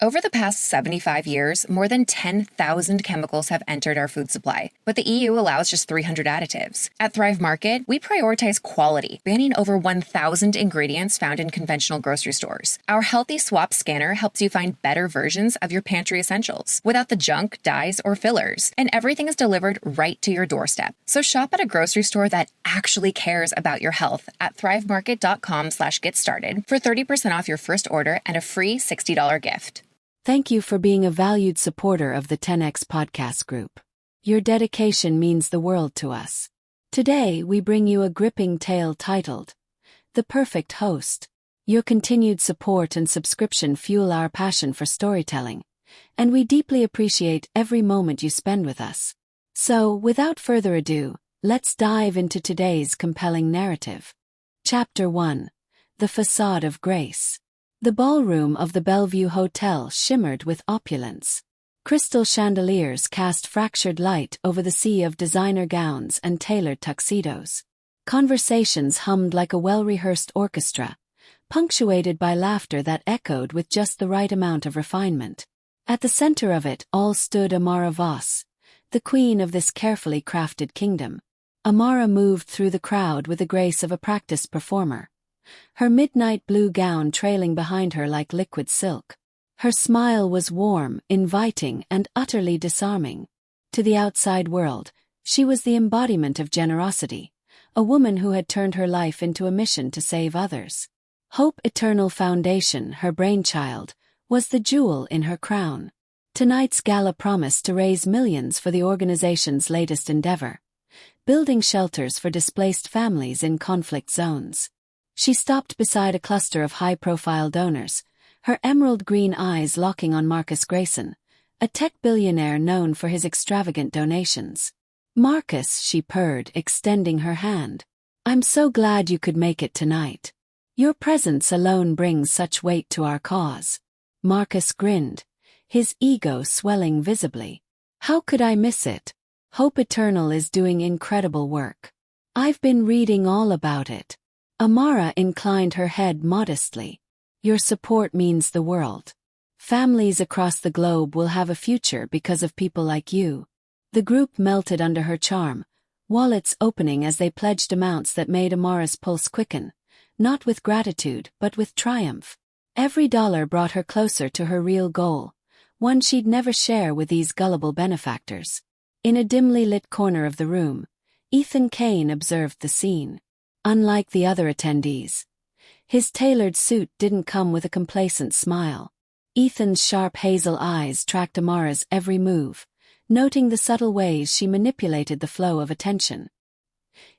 Over the past 75 years, more than 10,000 chemicals have entered our food supply, but the EU allows just 300 additives. At Thrive Market, we prioritize quality, banning over 1,000 ingredients found in conventional grocery stores. Our Healthy Swap scanner helps you find better versions of your pantry essentials, without the junk, dyes, or fillers, and everything is delivered right to your doorstep. So shop at a grocery store that actually cares about your health at thrivemarket.com/getstarted for 30% off your first order and a free $60 gift. Thank you for being a valued supporter of the 10X podcast group. Your dedication means the world to us. Today, we bring you a gripping tale titled, The Perfect Host. Your continued support and subscription fuel our passion for storytelling, and we deeply appreciate every moment you spend with us. So, without further ado, let's dive into today's compelling narrative. Chapter 1. The Facade of Grace. The ballroom of the Bellevue Hotel shimmered with opulence. Crystal chandeliers cast fractured light over the sea of designer gowns and tailored tuxedos. Conversations hummed like a well-rehearsed orchestra, punctuated by laughter that echoed with just the right amount of refinement. At the center of it all stood Amara Voss, the queen of this carefully crafted kingdom. Amara moved through the crowd with the grace of a practiced performer, her midnight blue gown trailing behind her like liquid silk. Her smile was warm, inviting, and utterly disarming. To the outside world, she was the embodiment of generosity, a woman who had turned her life into a mission to save others. Hope Eternal Foundation, her brainchild, was the jewel in her crown. Tonight's gala promised to raise millions for the organization's latest endeavor, building shelters for displaced families in conflict zones. She stopped beside a cluster of high-profile donors, her emerald-green eyes locking on Marcus Grayson, a tech billionaire known for his extravagant donations. "Marcus," she purred, extending her hand. "I'm so glad you could make it tonight. Your presence alone brings such weight to our cause." Marcus grinned, his ego swelling visibly. "How could I miss it? Hope Eternal is doing incredible work. I've been reading all about it." Amara inclined her head modestly. "Your support means the world. Families across the globe will have a future because of people like you." The group melted under her charm, wallets opening as they pledged amounts that made Amara's pulse quicken, not with gratitude but with triumph. Every dollar brought her closer to her real goal, one she'd never share with these gullible benefactors. In a dimly lit corner of the room, Ethan Kane observed the scene. Unlike the other attendees, his tailored suit didn't come with a complacent smile. Ethan's sharp hazel eyes tracked Amara's every move, noting the subtle ways she manipulated the flow of attention.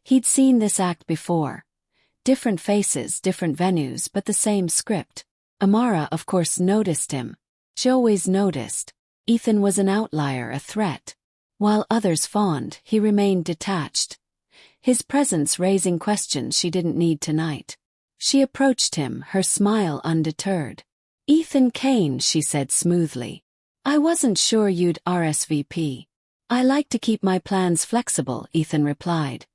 He'd seen this act before. Different faces, different venues, but the same script. Amara, of course, noticed him. She always noticed. Ethan was an outlier, a threat. While others fawned, he remained detached, his presence raising questions she didn't need tonight. She approached him, her smile undeterred. "Ethan Kane," she said smoothly. "I wasn't sure you'd RSVP. I like to keep my plans flexible," Ethan replied,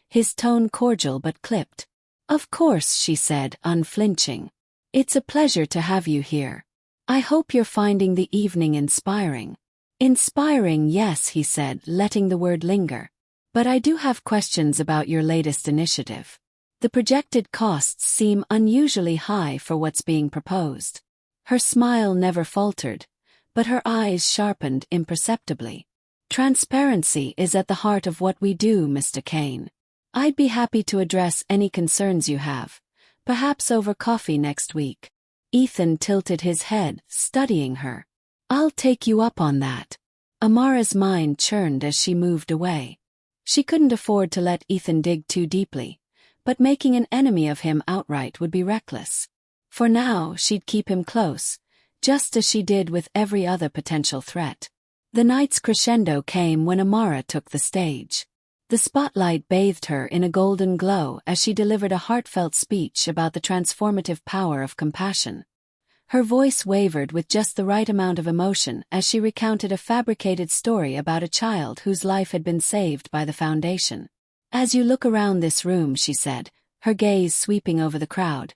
his tone cordial but clipped. "Of course," she said, unflinching. "It's a pleasure to have you here. I hope you're finding the evening inspiring." "Inspiring, yes," he said, letting the word linger. "But I do have questions about your latest initiative. The projected costs seem unusually high for what's being proposed." Her smile never faltered, but her eyes sharpened imperceptibly. "Transparency is at the heart of what we do, Mr. Kane. I'd be happy to address any concerns you have, perhaps over coffee next week." Ethan tilted his head, studying her. "I'll take you up on that." Amara's mind churned as she moved away. She couldn't afford to let Ethan dig too deeply, but making an enemy of him outright would be reckless. For now, she'd keep him close, just as she did with every other potential threat. The night's crescendo came when Amara took the stage. The spotlight bathed her in a golden glow as she delivered a heartfelt speech about the transformative power of compassion. Her voice wavered with just the right amount of emotion as she recounted a fabricated story about a child whose life had been saved by the foundation. "As you look around this room," she said, her gaze sweeping over the crowd,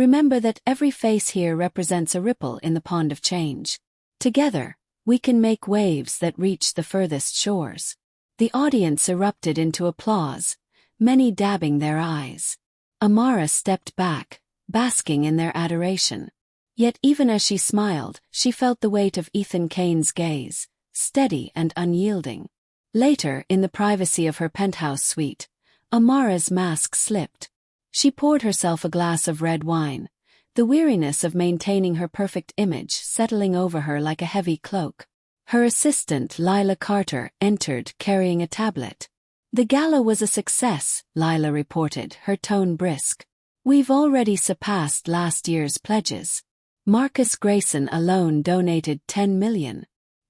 Remember that every face here represents a ripple in the pond of change. Together, we can make waves that reach the furthest shores. The audience erupted into applause, many dabbing their eyes. Amara stepped back, basking in their adoration. Yet even as she smiled, she felt the weight of Ethan Kane's gaze, steady and unyielding. Later, in the privacy of her penthouse suite, Amara's mask slipped. She poured herself a glass of red wine, the weariness of maintaining her perfect image settling over her like a heavy cloak. Her assistant, Lila Carter, entered carrying a tablet. "The gala was a success," Lila reported, her tone brisk. "We've already surpassed last year's pledges. Marcus Grayson alone donated $10 million.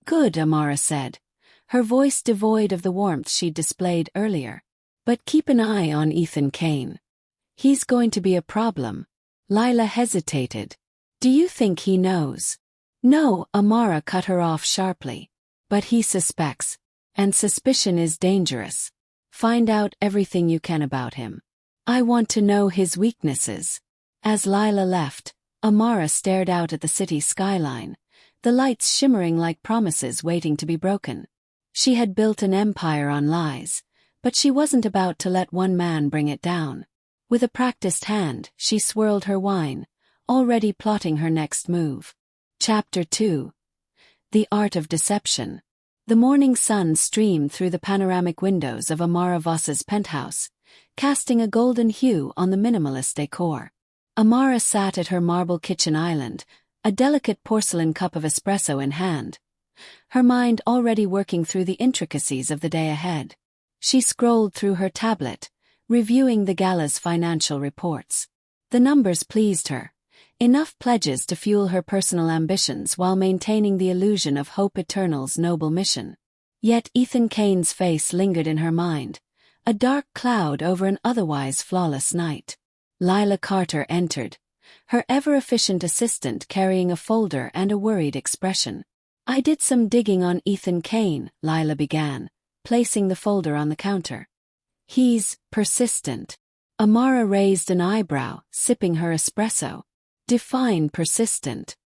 "Good," Amara said, her voice devoid of the warmth she'd displayed earlier. "But keep an eye on Ethan Kane. He's going to be a problem." Lila hesitated. "Do you think he knows?" "No," Amara cut her off sharply. "But he suspects. And suspicion is dangerous. Find out everything you can about him. I want to know his weaknesses." As Lila left, Amara stared out at the city skyline, the lights shimmering like promises waiting to be broken. She had built an empire on lies, but she wasn't about to let one man bring it down. With a practiced hand, she swirled her wine, already plotting her next move. Chapter 2. The Art of Deception. The morning sun streamed through the panoramic windows of Amara Voss's penthouse, casting a golden hue on the minimalist decor. Amara sat at her marble kitchen island, a delicate porcelain cup of espresso in hand, her mind already working through the intricacies of the day ahead. She scrolled through her tablet, reviewing the gala's financial reports. The numbers pleased her, enough pledges to fuel her personal ambitions while maintaining the illusion of Hope Eternal's noble mission. Yet Ethan Kane's face lingered in her mind, a dark cloud over an otherwise flawless night. Lila Carter entered, her ever-efficient assistant carrying a folder and a worried expression. "I did some digging on Ethan Kane," Lila began, placing the folder on the counter. "He's persistent." Amara raised an eyebrow, sipping her espresso. "Define persistent."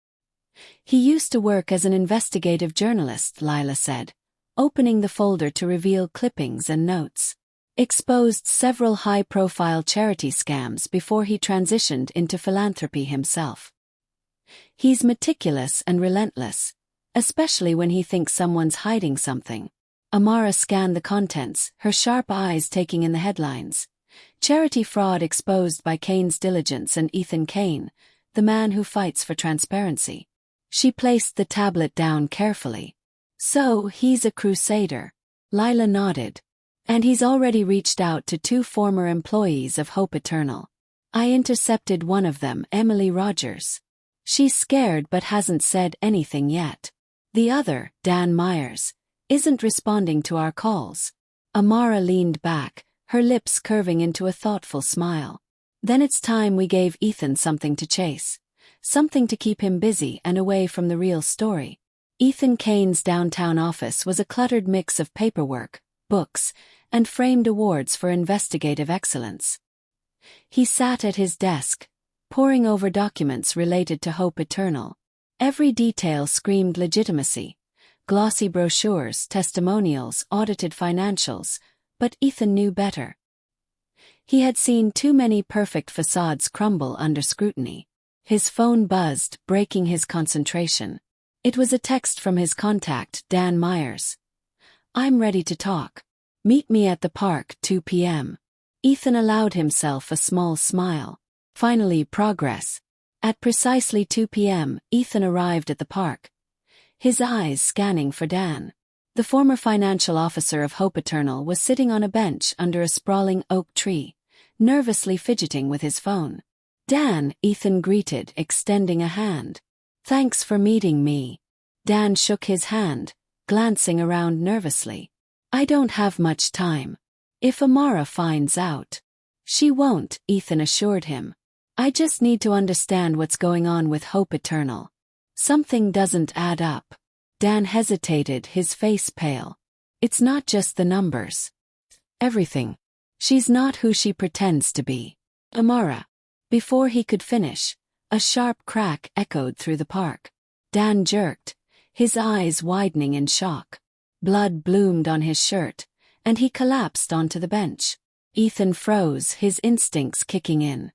"He used to work as an investigative journalist," Lila said, opening the folder to reveal clippings and notes. "Exposed several high-profile charity scams before he transitioned into philanthropy himself. He's meticulous and relentless, especially when he thinks someone's hiding something." Amara scanned the contents, her sharp eyes taking in the headlines. "Charity fraud exposed by Kane's diligence and Ethan Kane, the man who fights for transparency." She placed the tablet down carefully. "So, he's a crusader." Lila nodded. "And he's already reached out to 2 former employees of Hope Eternal. I intercepted one of them, Emily Rogers. She's scared but hasn't said anything yet. The other, Dan Myers, isn't responding to our calls." Amara leaned back, her lips curving into a thoughtful smile. "Then it's time we gave Ethan something to chase. Something to keep him busy and away from the real story." Ethan Kane's downtown office was a cluttered mix of paperwork, books, and framed awards for investigative excellence. He sat at his desk, poring over documents related to Hope Eternal. Every detail screamed legitimacy. Glossy brochures, testimonials, audited financials, but Ethan knew better. He had seen too many perfect facades crumble under scrutiny. His phone buzzed, breaking his concentration. It was a text from his contact, Dan Myers. "I'm ready to talk. Meet me at the park, 2 p.m. Ethan allowed himself a small smile. Finally, progress. At precisely 2 p.m., Ethan arrived at the park, his eyes scanning for Dan. The former financial officer of Hope Eternal was sitting on a bench under a sprawling oak tree, nervously fidgeting with his phone. "Dan," Ethan greeted, extending a hand. "Thanks for meeting me." Dan shook his hand, glancing around nervously. "I don't have much time. If Amara finds out." "She won't," Ethan assured him. "I just need to understand what's going on with Hope Eternal. Something doesn't add up." Dan hesitated, his face pale. "It's not just the numbers. Everything. She's not who she pretends to be." "Amara." Before he could finish, a sharp crack echoed through the park. Dan jerked, his eyes widening in shock. Blood bloomed on his shirt, and he collapsed onto the bench. Ethan froze, his instincts kicking in.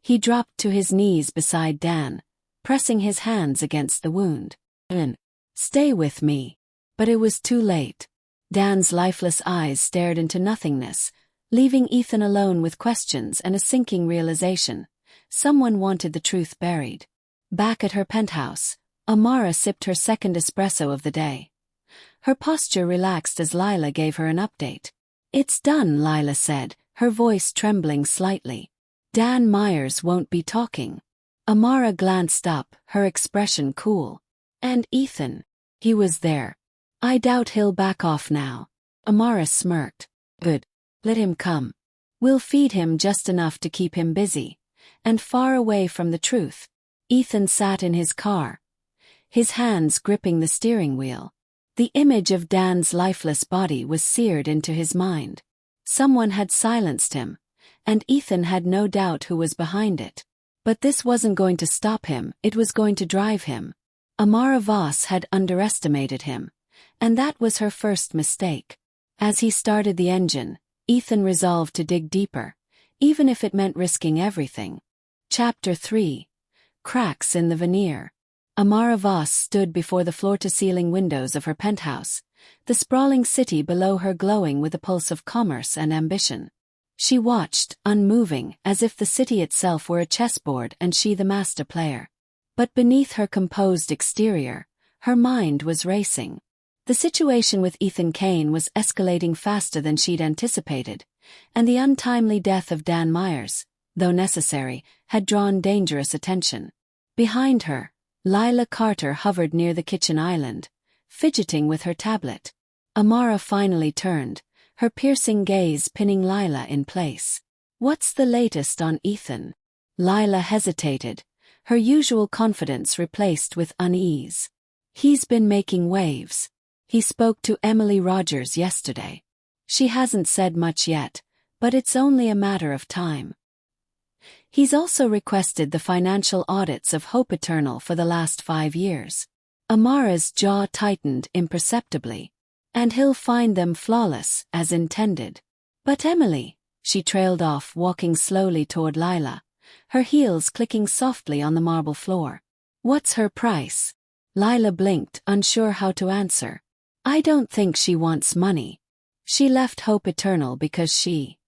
He dropped to his knees beside Dan, pressing his hands against the wound. "Stay with me." But it was too late. Dan's lifeless eyes stared into nothingness, leaving Ethan alone with questions and a sinking realization. Someone wanted the truth buried. Back at her penthouse, Amara sipped her second espresso of the day. Her posture relaxed as Lila gave her an update. "It's done," Lila said, her voice trembling slightly. "Dan Myers won't be talking." Amara glanced up, her expression cool. "And Ethan? He was there. I doubt he'll back off now." Amara smirked. "Good. Let him come. We'll feed him just enough to keep him busy, and far away from the truth." Ethan sat in his car, his hands gripping the steering wheel. The image of Dan's lifeless body was seared into his mind. Someone had silenced him, and Ethan had no doubt who was behind it. But this wasn't going to stop him, it was going to drive him. Amara Voss had underestimated him, and that was her first mistake. As he started the engine, Ethan resolved to dig deeper, even if it meant risking everything. Chapter 3. Cracks in the Veneer. Amara Voss stood before the floor-to-ceiling windows of her penthouse, the sprawling city below her glowing with a pulse of commerce and ambition. She watched, unmoving, as if the city itself were a chessboard and she the master player. But beneath her composed exterior, her mind was racing. The situation with Ethan Kane was escalating faster than she'd anticipated, and the untimely death of Dan Myers, though necessary, had drawn dangerous attention. Behind her, Lila Carter hovered near the kitchen island, fidgeting with her tablet. Amara finally turned, her piercing gaze pinning Lila in place. "What's the latest on Ethan?" Lila hesitated, her usual confidence replaced with unease. "He's been making waves. He spoke to Emily Rogers yesterday. She hasn't said much yet, but it's only a matter of time. He's also requested the financial audits of Hope Eternal for the last 5 years." Amara's jaw tightened imperceptibly. "And he'll find them flawless, as intended." "But Emily," she trailed off, walking slowly toward Lila, her heels clicking softly on the marble floor. "What's her price?" Lila blinked, unsure how to answer. "I don't think she wants money. She left Hope Eternal because she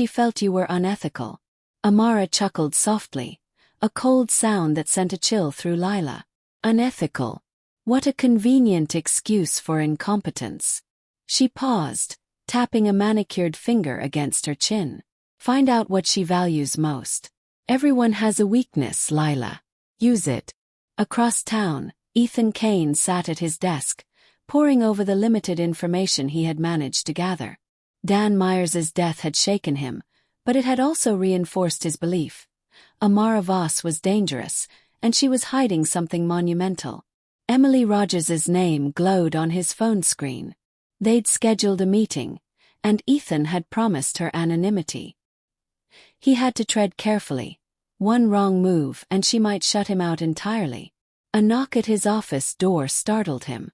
felt you were unethical." Amara chuckled softly, a cold sound that sent a chill through Lila. Unethical. What a convenient excuse for incompetence. She paused, tapping a manicured finger against her chin. "Find out what she values most. Everyone has a weakness, Lila. Use it." Across town, Ethan Kane sat at his desk, poring over the limited information he had managed to gather. Dan Myers's death had shaken him, but it had also reinforced his belief. Amara Voss was dangerous, and she was hiding something monumental. Emily Rogers's name glowed on his phone screen. They'd scheduled a meeting, and Ethan had promised her anonymity. He had to tread carefully. One wrong move and she might shut him out entirely. A knock at his office door startled him.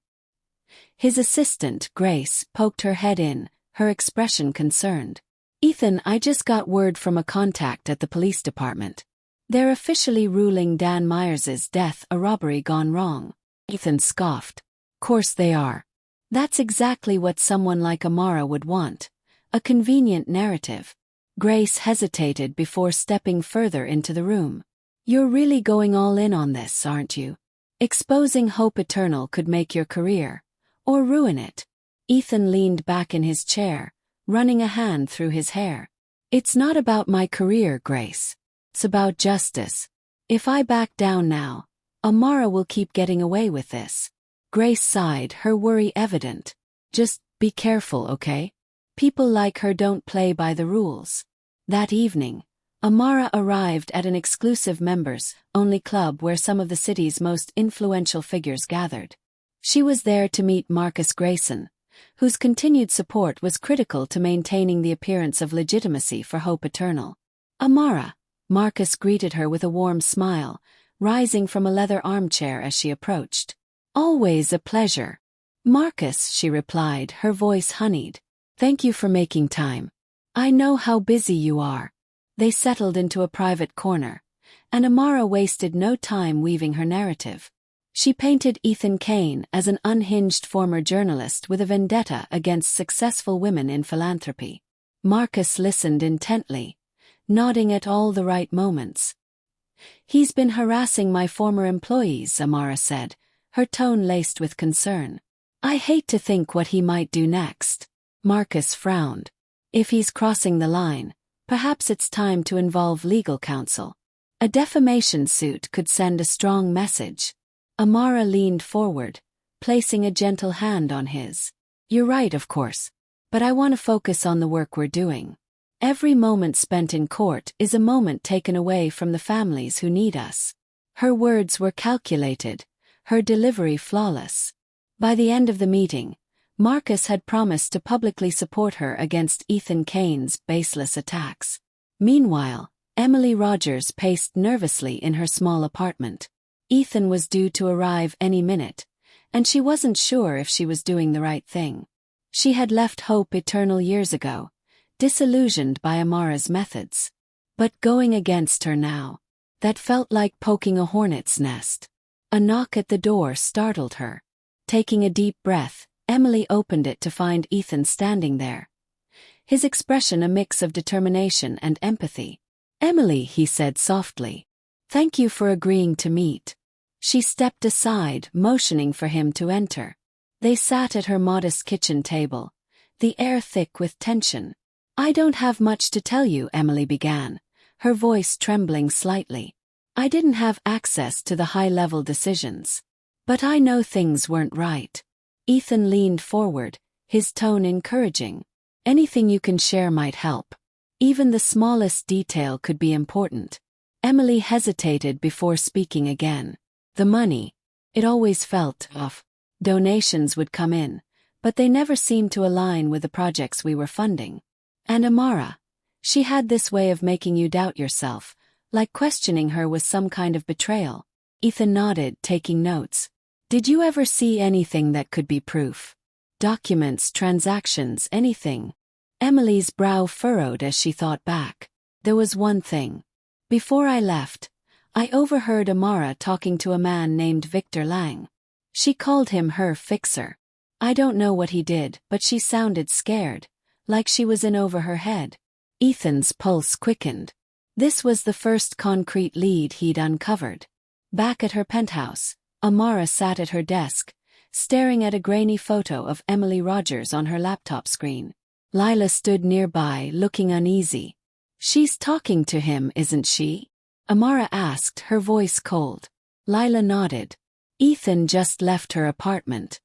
His assistant, Grace, poked her head in, her expression concerned. "Ethan, I just got word from a contact at the police department. They're officially ruling Dan Myers's death a robbery gone wrong." Ethan scoffed. "Course they are. That's exactly what someone like Amara would want. A convenient narrative." Grace hesitated before stepping further into the room. "You're really going all in on this, aren't you? Exposing Hope Eternal could make your career, or ruin it." Ethan leaned back in his chair, running a hand through his hair. "It's not about my career, Grace. It's about justice. If I back down now, Amara will keep getting away with this." Grace sighed, her worry evident. "Just be careful, okay? People like her don't play by the rules." That evening, Amara arrived at an exclusive members-only club where some of the city's most influential figures gathered. She was there to meet Marcus Grayson, whose continued support was critical to maintaining the appearance of legitimacy for Hope Eternal. "Amara," Marcus greeted her with a warm smile, rising from a leather armchair as she approached. "Always a pleasure." "Marcus," she replied, her voice honeyed. "Thank you for making time. I know how busy you are." They settled into a private corner, and Amara wasted no time weaving her narrative. She painted Ethan Kane as an unhinged former journalist with a vendetta against successful women in philanthropy. Marcus listened intently, nodding at all the right moments. "He's been harassing my former employees," Amara said, her tone laced with concern. "I hate to think what he might do next." Marcus frowned. "If he's crossing the line, perhaps it's time to involve legal counsel. A defamation suit could send a strong message." Amara leaned forward, placing a gentle hand on his. "You're right, of course. But I want to focus on the work we're doing. Every moment spent in court is a moment taken away from the families who need us." Her words were calculated, her delivery flawless. By the end of the meeting, Marcus had promised to publicly support her against Ethan Kane's baseless attacks. Meanwhile, Emily Rogers paced nervously in her small apartment. Ethan was due to arrive any minute, and she wasn't sure if she was doing the right thing. She had left Hope Eternal years ago, disillusioned by Amara's methods. But going against her now, that felt like poking a hornet's nest. A knock at the door startled her. Taking a deep breath, Emily opened it to find Ethan standing there. His expression a mix of determination and empathy. "Emily," he said softly. "Thank you for agreeing to meet." She stepped aside, motioning for him to enter. They sat at her modest kitchen table, the air thick with tension. "I don't have much to tell you," Emily began, her voice trembling slightly. "I didn't have access to the high-level decisions. But I know things weren't right." Ethan leaned forward, his tone encouraging. "Anything you can share might help. Even the smallest detail could be important." Emily hesitated before speaking again. "The money. It always felt off. Donations would come in, but they never seemed to align with the projects we were funding. And Amara, she had this way of making you doubt yourself, like questioning her was some kind of betrayal." Ethan nodded, taking notes. "Did you ever see anything that could be proof? Documents, transactions, anything?" Emily's brow furrowed as she thought back. "There was one thing. Before I left, I overheard Amara talking to a man named Victor Lang. She called him her fixer. I don't know what he did, but she sounded scared, like she was in over her head." Ethan's pulse quickened. This was the first concrete lead he'd uncovered. Back at her penthouse, Amara sat at her desk, staring at a grainy photo of Emily Rogers on her laptop screen. Lila stood nearby, looking uneasy. "She's talking to him, isn't she?" Amara asked, her voice cold. Lila nodded. "Ethan just left her apartment.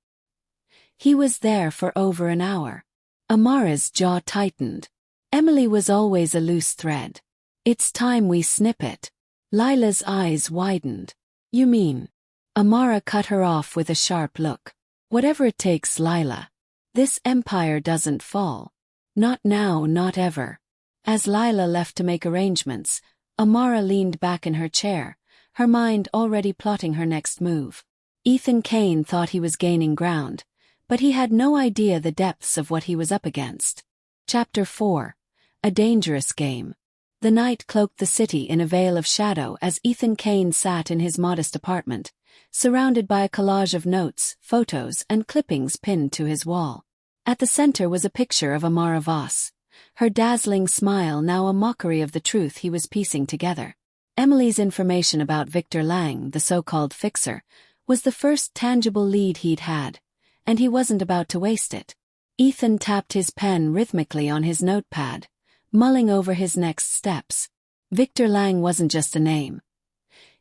He was there for over an hour." Amara's jaw tightened. Emily was always a loose thread. "It's time we snip it." Lila's eyes widened. "You mean?" Amara cut her off with a sharp look. "Whatever it takes, Lila. This empire doesn't fall. Not now, not ever." As Lila left to make arrangements, Amara leaned back in her chair, her mind already plotting her next move. Ethan Kane thought he was gaining ground, but he had no idea the depths of what he was up against. Chapter 4. A Dangerous Game. The night cloaked the city in a veil of shadow as Ethan Kane sat in his modest apartment, surrounded by a collage of notes, photos, and clippings pinned to his wall. At the center was a picture of Amara Voss, her dazzling smile now a mockery of the truth he was piecing together. Emily's information about Victor Lang, the so-called fixer, was the first tangible lead he'd had, and he wasn't about to waste it. Ethan tapped his pen rhythmically on his notepad, mulling over his next steps. Victor Lang wasn't just a name.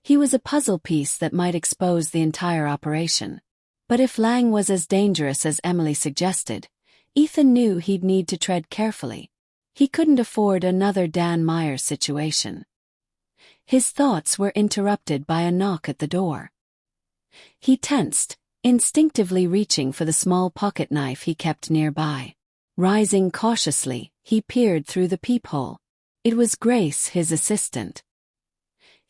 He was a puzzle piece that might expose the entire operation. But if Lang was as dangerous as Emily suggested, Ethan knew he'd need to tread carefully. He couldn't afford another Dan Myers situation. His thoughts were interrupted by a knock at the door. He tensed, instinctively reaching for the small pocket knife he kept nearby. Rising cautiously, he peered through the peephole. It was Grace, his assistant.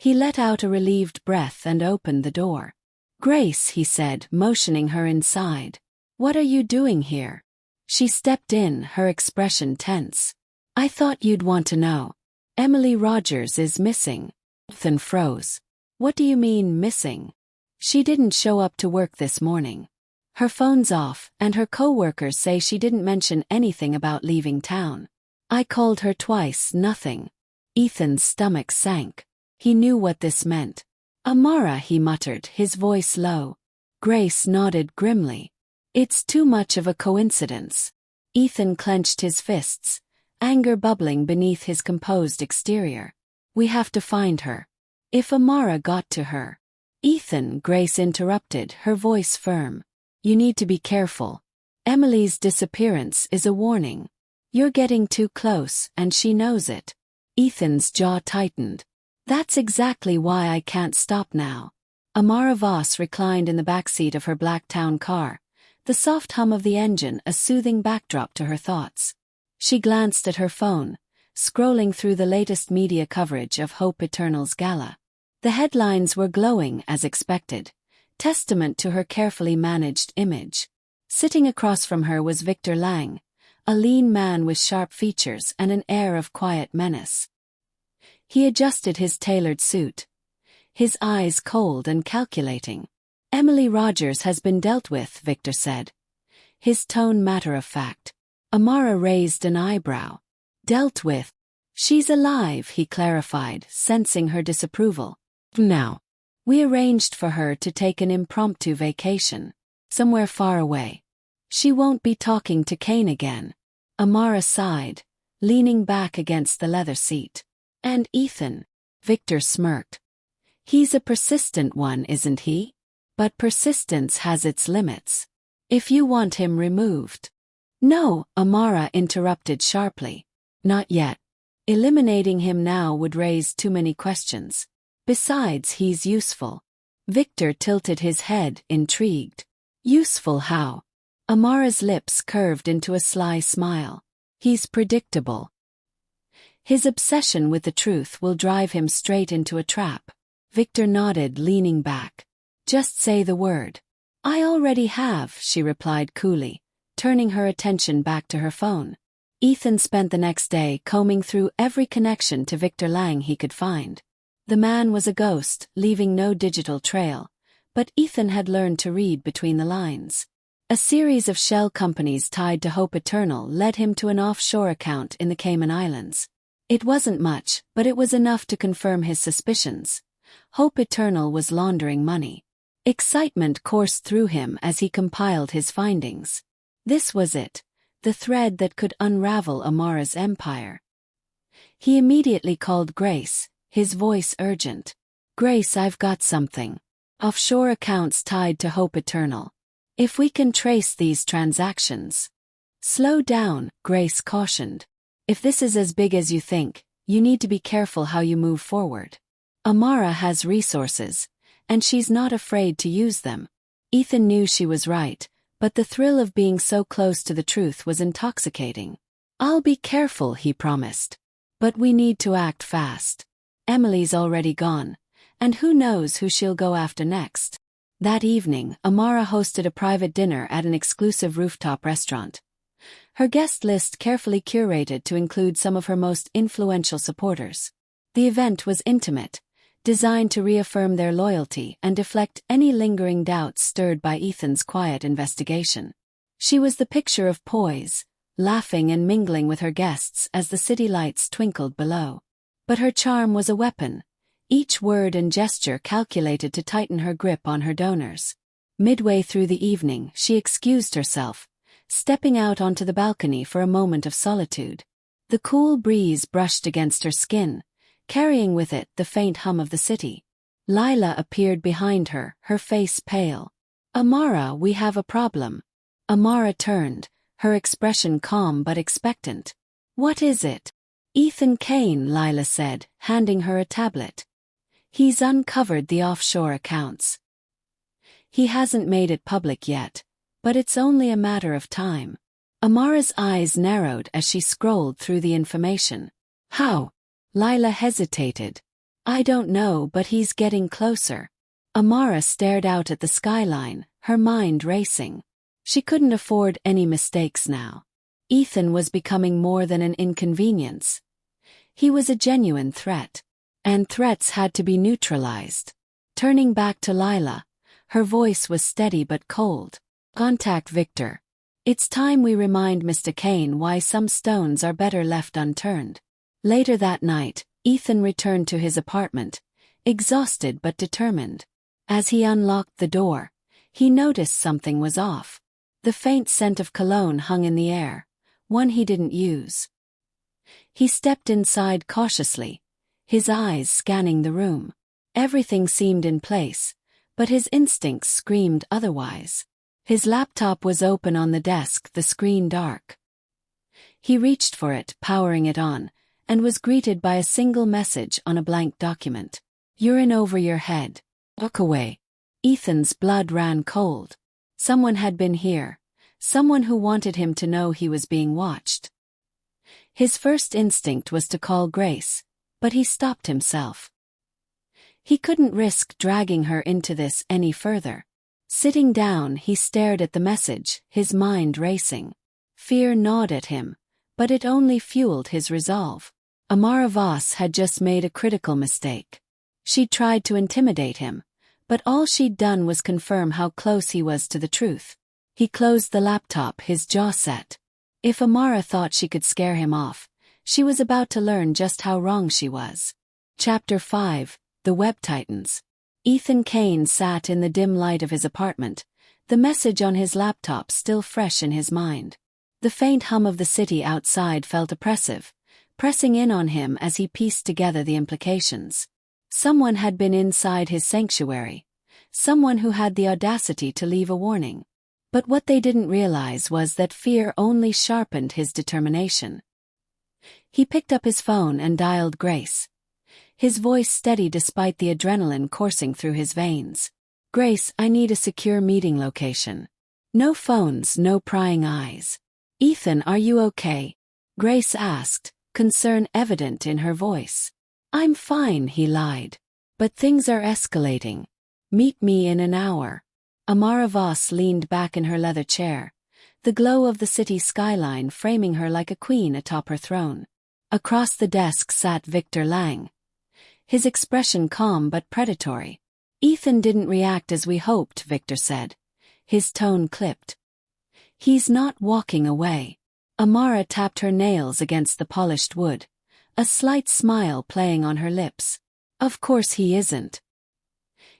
He let out a relieved breath and opened the door. "Grace," he said, motioning her inside. "What are you doing here?" She stepped in, her expression tense. "I thought you'd want to know. Emily Rogers is missing." Ethan froze. "What do you mean, missing?" "She didn't show up to work this morning. Her phone's off, and her co-workers say she didn't mention anything about leaving town. I called her twice, nothing." Ethan's stomach sank. He knew what this meant. "Amara," he muttered, his voice low. Grace nodded grimly. "It's too much of a coincidence." Ethan clenched his fists, anger bubbling beneath his composed exterior. "We have to find her. If Amara got to her." "Ethan," Grace interrupted, her voice firm. "You need to be careful. Emily's disappearance is a warning. You're getting too close, and she knows it." Ethan's jaw tightened. "That's exactly why I can't stop now." Amara Voss reclined in the backseat of her black town car, the soft hum of the engine a soothing backdrop to her thoughts. She glanced at her phone, scrolling through the latest media coverage of Hope Eternal's gala. The headlines were glowing as expected, testament to her carefully managed image. Sitting across from her was Victor Lang, a lean man with sharp features and an air of quiet menace. He adjusted his tailored suit, his eyes cold and calculating. "Emily Rogers has been dealt with," Victor said, his tone matter-of-fact. Amara raised an eyebrow. "Dealt with? She's alive," he clarified, sensing her disapproval. "Now, we arranged for her to take an impromptu vacation, somewhere far away. She won't be talking to Kane again." Amara sighed, leaning back against the leather seat. "And Ethan?" Victor smirked. "He's a persistent one, isn't he? But persistence has its limits. If you want him removed." "No," Amara interrupted sharply. "Not yet. Eliminating him now would raise too many questions. Besides, he's useful." Victor tilted his head, intrigued. "Useful how?" Amara's lips curved into a sly smile. "He's predictable. His obsession with the truth will drive him straight into a trap." Victor nodded, leaning back. "Just say the word." "I already have," she replied coolly, turning her attention back to her phone. Ethan spent the next day combing through every connection to Victor Lang he could find. The man was a ghost, leaving no digital trail, but Ethan had learned to read between the lines. A series of shell companies tied to Hope Eternal led him to an offshore account in the Cayman Islands. It wasn't much, but it was enough to confirm his suspicions. Hope Eternal was laundering money. Excitement coursed through him as he compiled his findings. This was it, the thread that could unravel Amara's empire. He immediately called Grace, his voice urgent. "Grace, I've got something. Offshore accounts tied to Hope Eternal. If we can trace these transactions." "Slow down," Grace cautioned. "If this is as big as you think, you need to be careful how you move forward. Amara has resources, and she's not afraid to use them." Ethan knew she was right, but the thrill of being so close to the truth was intoxicating. "I'll be careful," he promised. "But we need to act fast. Emily's already gone, and who knows who she'll go after next." That evening, Amara hosted a private dinner at an exclusive rooftop restaurant. Her guest list carefully curated to include some of her most influential supporters. The event was intimate, designed to reaffirm their loyalty and deflect any lingering doubts stirred by Ethan's quiet investigation. She was the picture of poise, laughing and mingling with her guests as the city lights twinkled below. But her charm was a weapon, each word and gesture calculated to tighten her grip on her donors. Midway through the evening, she excused herself, stepping out onto the balcony for a moment of solitude. The cool breeze brushed against her skin, carrying with it the faint hum of the city. Lila appeared behind her, her face pale. "Amara, we have a problem." Amara turned, her expression calm but expectant. "What is it?" "Ethan Kane," Lila said, handing her a tablet. "He's uncovered the offshore accounts. He hasn't made it public yet, but it's only a matter of time." Amara's eyes narrowed as she scrolled through the information. "How?" Lila hesitated. I don't know, but he's getting closer. Amara stared out at the skyline, her mind racing. She couldn't afford any mistakes now. Ethan was becoming more than an inconvenience. He was a genuine threat. And threats had to be neutralized. Turning back to Lila, her voice was steady but cold. Contact Victor. It's time we remind Mr. Kane why some stones are better left unturned. Later that night, Ethan returned to his apartment, exhausted but determined. As he unlocked the door, he noticed something was off. The faint scent of cologne hung in the air, one he didn't use. He stepped inside cautiously, his eyes scanning the room. Everything seemed in place, but his instincts screamed otherwise. His laptop was open on the desk, the screen dark. He reached for it, powering it on, and was greeted by a single message on a blank document. You're in over your head. Walk away. Ethan's blood ran cold. Someone had been here, someone who wanted him to know he was being watched. His first instinct was to call Grace, but he stopped himself. He couldn't risk dragging her into this any further. Sitting down, he stared at the message, his mind racing. Fear gnawed at him, but it only fueled his resolve. Amara Voss had just made a critical mistake. She'd tried to intimidate him, but all she'd done was confirm how close he was to the truth. He closed the laptop, his jaw set. If Amara thought she could scare him off, she was about to learn just how wrong she was. Chapter 5, The Web Titans. Ethan Kane sat in the dim light of his apartment, the message on his laptop still fresh in his mind. The faint hum of the city outside felt oppressive, pressing in on him as he pieced together the implications. Someone had been inside his sanctuary, someone who had the audacity to leave a warning. But what they didn't realize was that fear only sharpened his determination. He picked up his phone and dialed Grace. His voice steady despite the adrenaline coursing through his veins. Grace, I need a secure meeting location. No phones, no prying eyes. Ethan, are you okay? Grace asked, concern evident in her voice. I'm fine, he lied. But things are escalating. Meet me in an hour. Amara Voss leaned back in her leather chair, the glow of the city skyline framing her like a queen atop her throne. Across the desk sat Victor Lang, his expression calm but predatory. Ethan didn't react as we hoped, Victor said, his tone clipped. He's not walking away. Amara tapped her nails against the polished wood, a slight smile playing on her lips. Of course he isn't.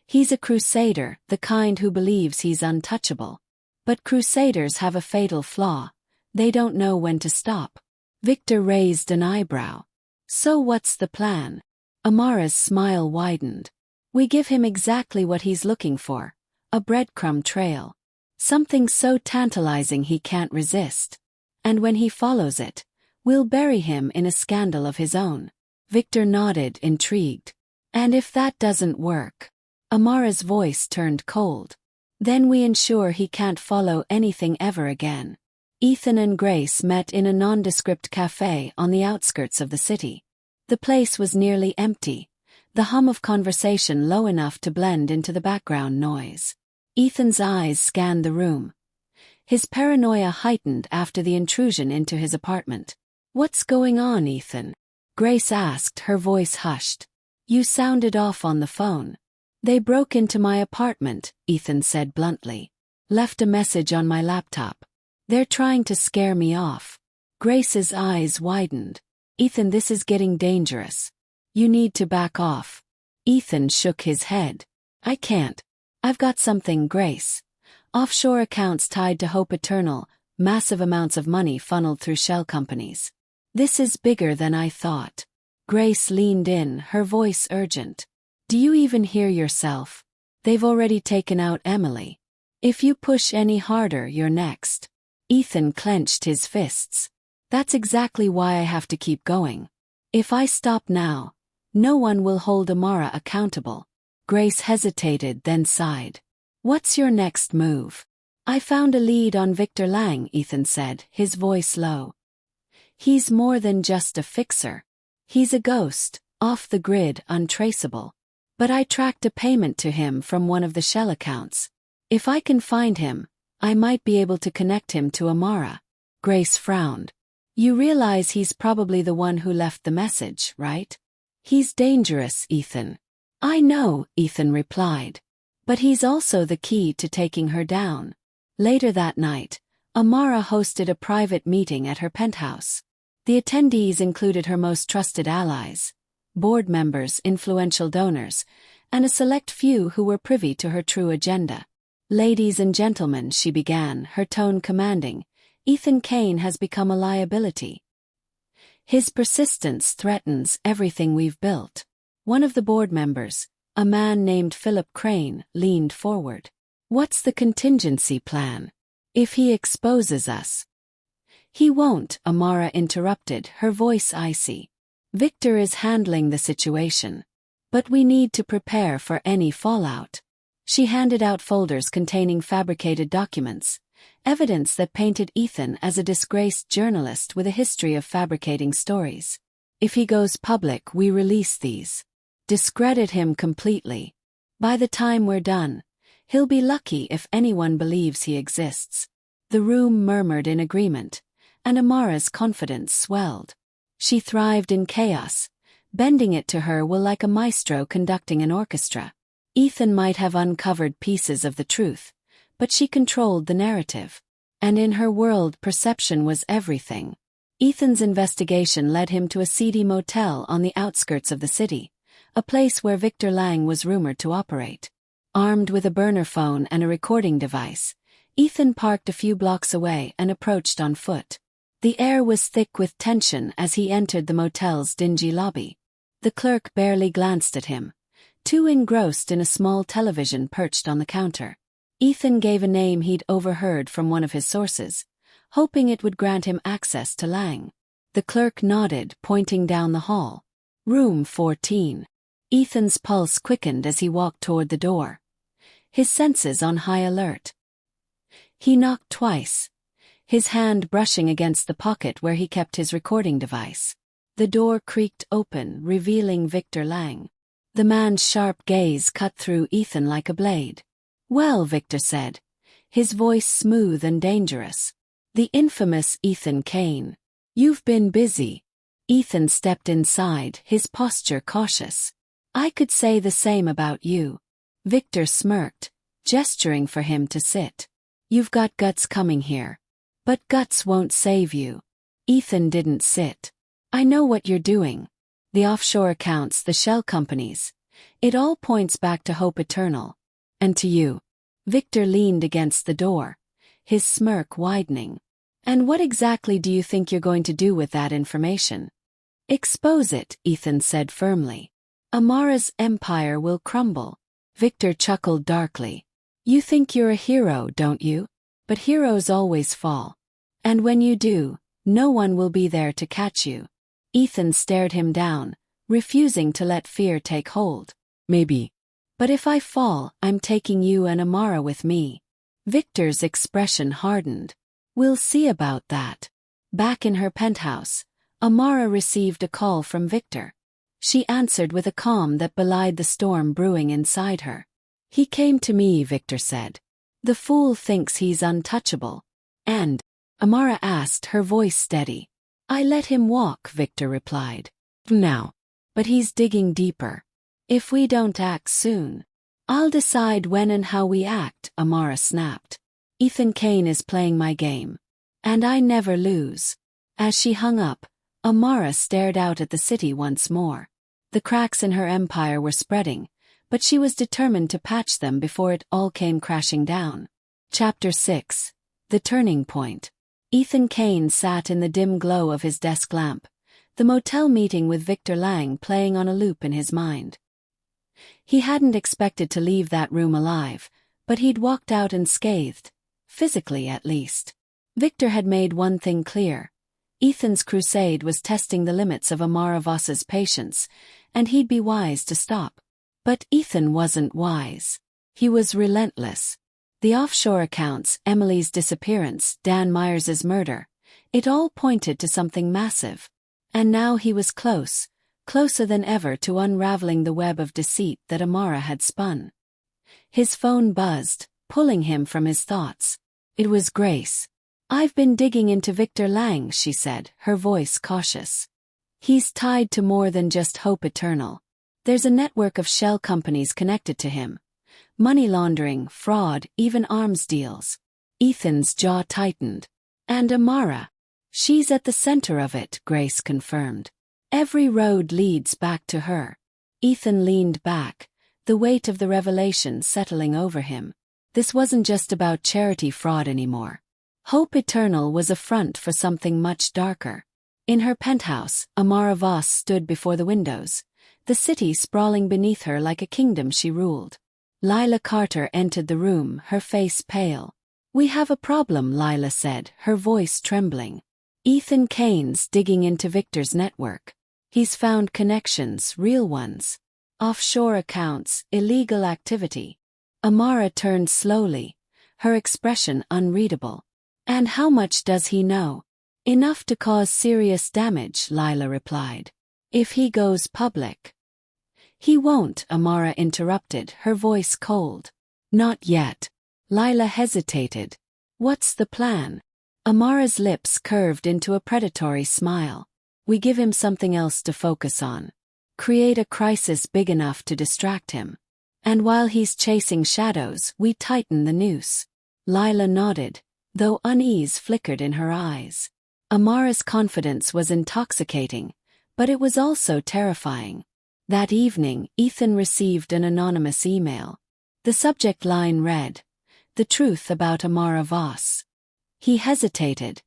He's a crusader, the kind who believes he's untouchable. But crusaders have a fatal flaw. They don't know when to stop. Victor raised an eyebrow. So what's the plan? Amara's smile widened. We give him exactly what he's looking for, a breadcrumb trail. Something so tantalizing he can't resist. And when he follows it, we'll bury him in a scandal of his own. Victor nodded, intrigued. And if that doesn't work? Amara's voice turned cold. Then we ensure he can't follow anything ever again. Ethan and Grace met in a nondescript cafe on the outskirts of the city. The place was nearly empty, the hum of conversation low enough to blend into the background noise. Ethan's eyes scanned the room. His paranoia heightened after the intrusion into his apartment. What's going on, Ethan? Grace asked, her voice hushed. You sounded off on the phone. They broke into my apartment, Ethan said bluntly. Left a message on my laptop. They're trying to scare me off. Grace's eyes widened. Ethan, this is getting dangerous. You need to back off. Ethan shook his head. I can't. I've got something, Grace. Offshore accounts tied to Hope Eternal, massive amounts of money funneled through shell companies. This is bigger than I thought. Grace leaned in, her voice urgent. Do you even hear yourself? They've already taken out Emily. If you push any harder, you're next. Ethan clenched his fists. That's exactly why I have to keep going. If I stop now, no one will hold Amara accountable. Grace hesitated, then sighed. What's your next move? I found a lead on Victor Lang, Ethan said, his voice low. He's more than just a fixer. He's a ghost, off the grid, untraceable. But I tracked a payment to him from one of the shell accounts. If I can find him, I might be able to connect him to Amara. Grace frowned. You realize he's probably the one who left the message, right? He's dangerous, Ethan. I know, Ethan replied. But he's also the key to taking her down. Later that night, Amara hosted a private meeting at her penthouse. The attendees included her most trusted allies, board members, influential donors, and a select few who were privy to her true agenda. Ladies and gentlemen, she began, her tone commanding, Ethan Kane has become a liability. His persistence threatens everything we've built. One of the board members, a man named Philip Crane, leaned forward. What's the contingency plan? If he exposes us? He won't, Amara interrupted, her voice icy. Victor is handling the situation. But we need to prepare for any fallout. She handed out folders containing fabricated documents, evidence that painted Ethan as a disgraced journalist with a history of fabricating stories. If he goes public, we release these. Discredit him completely. By the time we're done, he'll be lucky if anyone believes he exists. The room murmured in agreement, and Amara's confidence swelled. She thrived in chaos. Bending it to her will like a maestro conducting an orchestra. Ethan might have uncovered pieces of the truth, but she controlled the narrative. And in her world, perception was everything. Ethan's investigation led him to a seedy motel on the outskirts of the city, a place where Victor Lang was rumored to operate. Armed with a burner phone and a recording device, Ethan parked a few blocks away and approached on foot. The air was thick with tension as he entered the motel's dingy lobby. The clerk barely glanced at him, too engrossed in a small television perched on the counter. Ethan gave a name he'd overheard from one of his sources, hoping it would grant him access to Lang. The clerk nodded, pointing down the hall. Room 14. Ethan's pulse quickened as he walked toward the door, his senses on high alert. He knocked twice, his hand brushing against the pocket where he kept his recording device. The door creaked open, revealing Victor Lang. The man's sharp gaze cut through Ethan like a blade. Well, Victor said, his voice smooth and dangerous. The infamous Ethan Kane. You've been busy. Ethan stepped inside, his posture cautious. I could say the same about you. Victor smirked, gesturing for him to sit. You've got guts coming here. But guts won't save you. Ethan didn't sit. I know what you're doing. The offshore accounts, the shell companies. It all points back to Hope Eternal. And to you. Victor leaned against the door, his smirk widening. And what exactly do you think you're going to do with that information? Expose it, Ethan said firmly. Amara's empire will crumble. Victor chuckled darkly. You think you're a hero, don't you? But heroes always fall. And when you do, no one will be there to catch you. Ethan stared him down, refusing to let fear take hold. Maybe. But if I fall, I'm taking you and Amara with me. Victor's expression hardened. We'll see about that. Back in her penthouse, Amara received a call from Victor. She answered with a calm that belied the storm brewing inside her. He came to me, Victor said. The fool thinks he's untouchable. And? Amara asked, her voice steady. I let him walk, Victor replied. Now. But he's digging deeper. If we don't act soon, I'll decide when and how we act, Amara snapped. Ethan Kane is playing my game. And I never lose. As she hung up, Amara stared out at the city once more. The cracks in her empire were spreading, but she was determined to patch them before it all came crashing down. Chapter 6. The Turning Point. Ethan Kane sat in the dim glow of his desk lamp, the motel meeting with Victor Lang playing on a loop in his mind. He hadn't expected to leave that room alive, but he'd walked out unscathed, physically at least. Victor had made one thing clear. Ethan's crusade was testing the limits of Amara Voss's patience, and he'd be wise to stop. But Ethan wasn't wise. He was relentless. The offshore accounts, Emily's disappearance, Dan Myers's murder, it all pointed to something massive. And now he was close, closer than ever to unraveling the web of deceit that Amara had spun. His phone buzzed, pulling him from his thoughts. It was Grace. "I've been digging into Victor Lang," she said, her voice cautious. "He's tied to more than just Hope Eternal. There's a network of shell companies connected to him. Money laundering, fraud, even arms deals." Ethan's jaw tightened. "And Amara? She's at the center of it," Grace confirmed. "Every road leads back to her." Ethan leaned back, the weight of the revelation settling over him. This wasn't just about charity fraud anymore. Hope Eternal was a front for something much darker. In her penthouse, Amara Voss stood before the windows, the city sprawling beneath her like a kingdom she ruled. Lila Carter entered the room, her face pale. "We have a problem," Lila said, her voice trembling. "Ethan Kane's digging into Victor's network. He's found connections, real ones. Offshore accounts, illegal activity." Amara turned slowly, her expression unreadable. "And how much does he know?" "Enough to cause serious damage," Lila replied. "If he goes public." "He won't," Amara interrupted, her voice cold. "Not yet." Lila hesitated. "What's the plan?" Amara's lips curved into a predatory smile. "We give him something else to focus on. Create a crisis big enough to distract him. And while he's chasing shadows, we tighten the noose." Lila nodded, though unease flickered in her eyes. Amara's confidence was intoxicating, but it was also terrifying. That evening, Ethan received an anonymous email. The subject line read, "The truth about Amara Voss." He hesitated,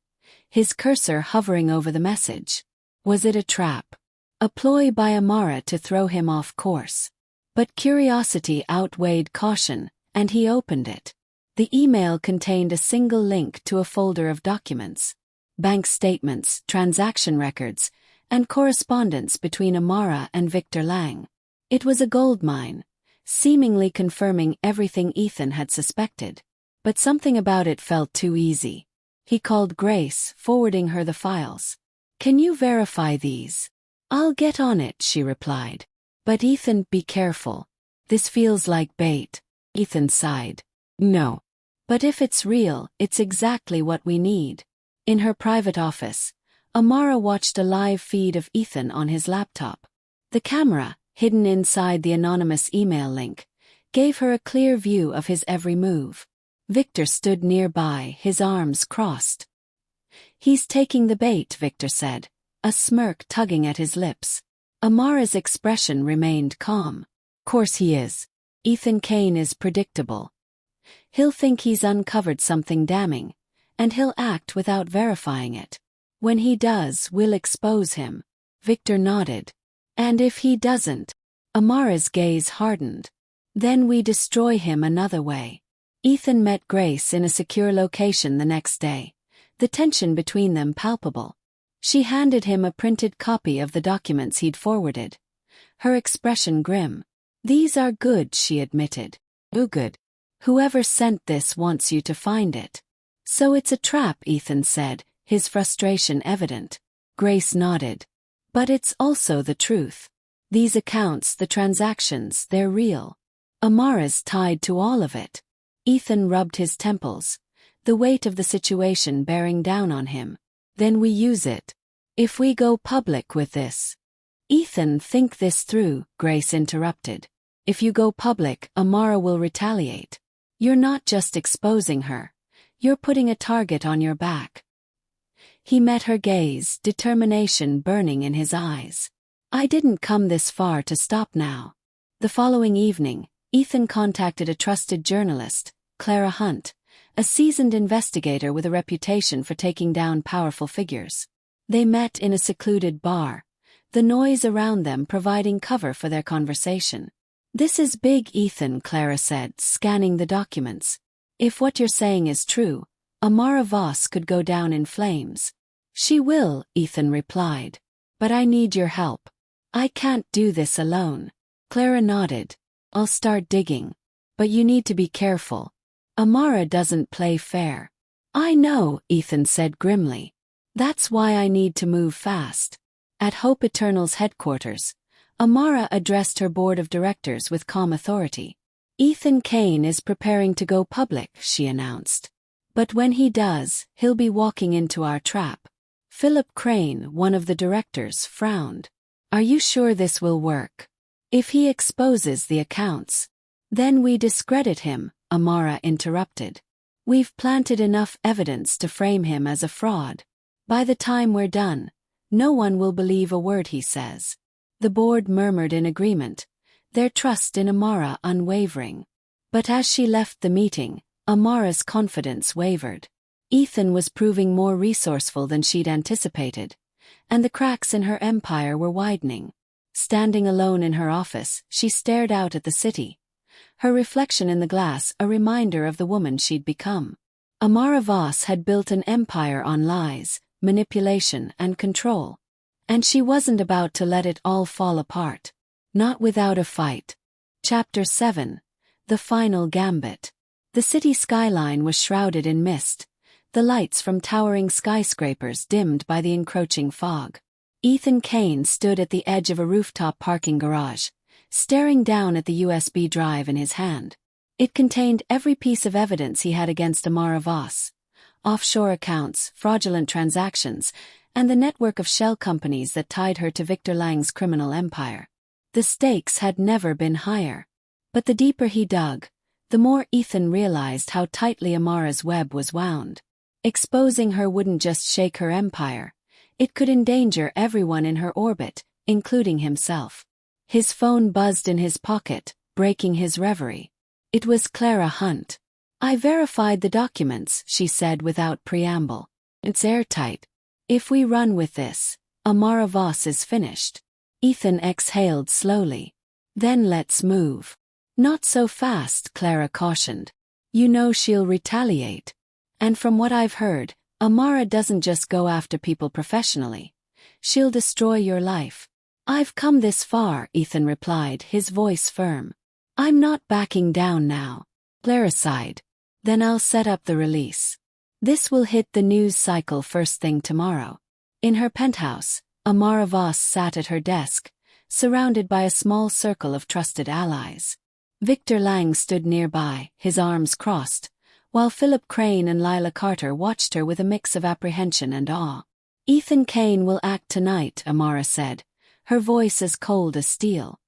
his cursor hovering over the message. Was it a trap? A ploy by Amara to throw him off course? But curiosity outweighed caution, and he opened it. The email contained a single link to a folder of documents. Bank statements, transaction records, and correspondence between Amara and Victor Lang. It was a goldmine, seemingly confirming everything Ethan had suspected. But something about it felt too easy. He called Grace, forwarding her the files. "Can you verify these?" "I'll get on it," she replied. "But Ethan, be careful. This feels like bait." Ethan sighed. "No. But if it's real, it's exactly what we need." In her private office, Amara watched a live feed of Ethan on his laptop. The camera, hidden inside the anonymous email link, gave her a clear view of his every move. Victor stood nearby, his arms crossed. "He's taking the bait," Victor said, a smirk tugging at his lips. Amara's expression remained calm. "Course he is. Ethan Kane is predictable. He'll think he's uncovered something damning, and he'll act without verifying it. When he does, we'll expose him." Victor nodded. "And if he doesn't?" Amara's gaze hardened. "Then we destroy him another way." Ethan met Grace in a secure location the next day, the tension between them palpable. She handed him a printed copy of the documents he'd forwarded, her expression grim. "These are good," she admitted. "Oh, good. Whoever sent this wants you to find it." "So it's a trap," Ethan said, his frustration evident. Grace nodded. "But it's also the truth. These accounts, the transactions, they're real. Amara's tied to all of it." Ethan rubbed his temples, the weight of the situation bearing down on him. "Then we use it. If we go public with this." "Ethan, think this through," Grace interrupted. "If you go public, Amara will retaliate. You're not just exposing her. You're putting a target on your back." He met her gaze, determination burning in his eyes. "I didn't come this far to stop now." The following evening, Ethan contacted a trusted journalist, Clara Hunt, a seasoned investigator with a reputation for taking down powerful figures. They met in a secluded bar, the noise around them providing cover for their conversation. "This is big, Ethan," Clara said, scanning the documents. "If what you're saying is true, Amara Voss could go down in flames." "She will," Ethan replied. "But I need your help. I can't do this alone." Clara nodded. "I'll start digging. But you need to be careful. Amara doesn't play fair." "I know," Ethan said grimly. "That's why I need to move fast." At Hope Eternal's headquarters, Amara addressed her board of directors with calm authority. Ethan Kane is preparing to go public, she announced. But when he does, he'll be walking into our trap. Philip Crane, one of the directors, frowned. Are you sure this will work? If he exposes the accounts, then we discredit him, Amara interrupted. We've planted enough evidence to frame him as a fraud. By the time we're done, no one will believe a word he says. The board murmured in agreement, their trust in Amara unwavering. But as she left the meeting, Amara's confidence wavered. Ethan was proving more resourceful than she'd anticipated, and the cracks in her empire were widening. Standing alone in her office, she stared out at the city, her reflection in the glass a reminder of the woman she'd become. Amara Voss had built an empire on lies, manipulation, and control. And she wasn't about to let it all fall apart. Not without a fight. Chapter 7. The Final Gambit. The city skyline was shrouded in mist, the lights from towering skyscrapers dimmed by the encroaching fog. Ethan Kane stood at the edge of a rooftop parking garage, staring down at the USB drive in his hand. It contained every piece of evidence he had against Amara Voss. Offshore accounts, fraudulent transactions, and the network of shell companies that tied her to Victor Lang's criminal empire. The stakes had never been higher. But the deeper he dug, the more Ethan realized how tightly Amara's web was wound. Exposing her wouldn't just shake her empire, it could endanger everyone in her orbit, including himself. His phone buzzed in his pocket, breaking his reverie. It was Clara Hunt. I verified the documents, she said without preamble. It's airtight. If we run with this, Amara Voss is finished. Ethan exhaled slowly. Then let's move. Not so fast, Clara cautioned. You know she'll retaliate. And from what I've heard, Amara doesn't just go after people professionally. She'll destroy your life. I've come this far, Ethan replied, his voice firm. I'm not backing down now. Clara sighed. Then I'll set up the release. This will hit the news cycle first thing tomorrow. In her penthouse, Amara Voss sat at her desk, surrounded by a small circle of trusted allies. Victor Lang stood nearby, his arms crossed, while Philip Crane and Lila Carter watched her with a mix of apprehension and awe. Ethan Kane will act tonight, Amara said, her voice as cold as steel.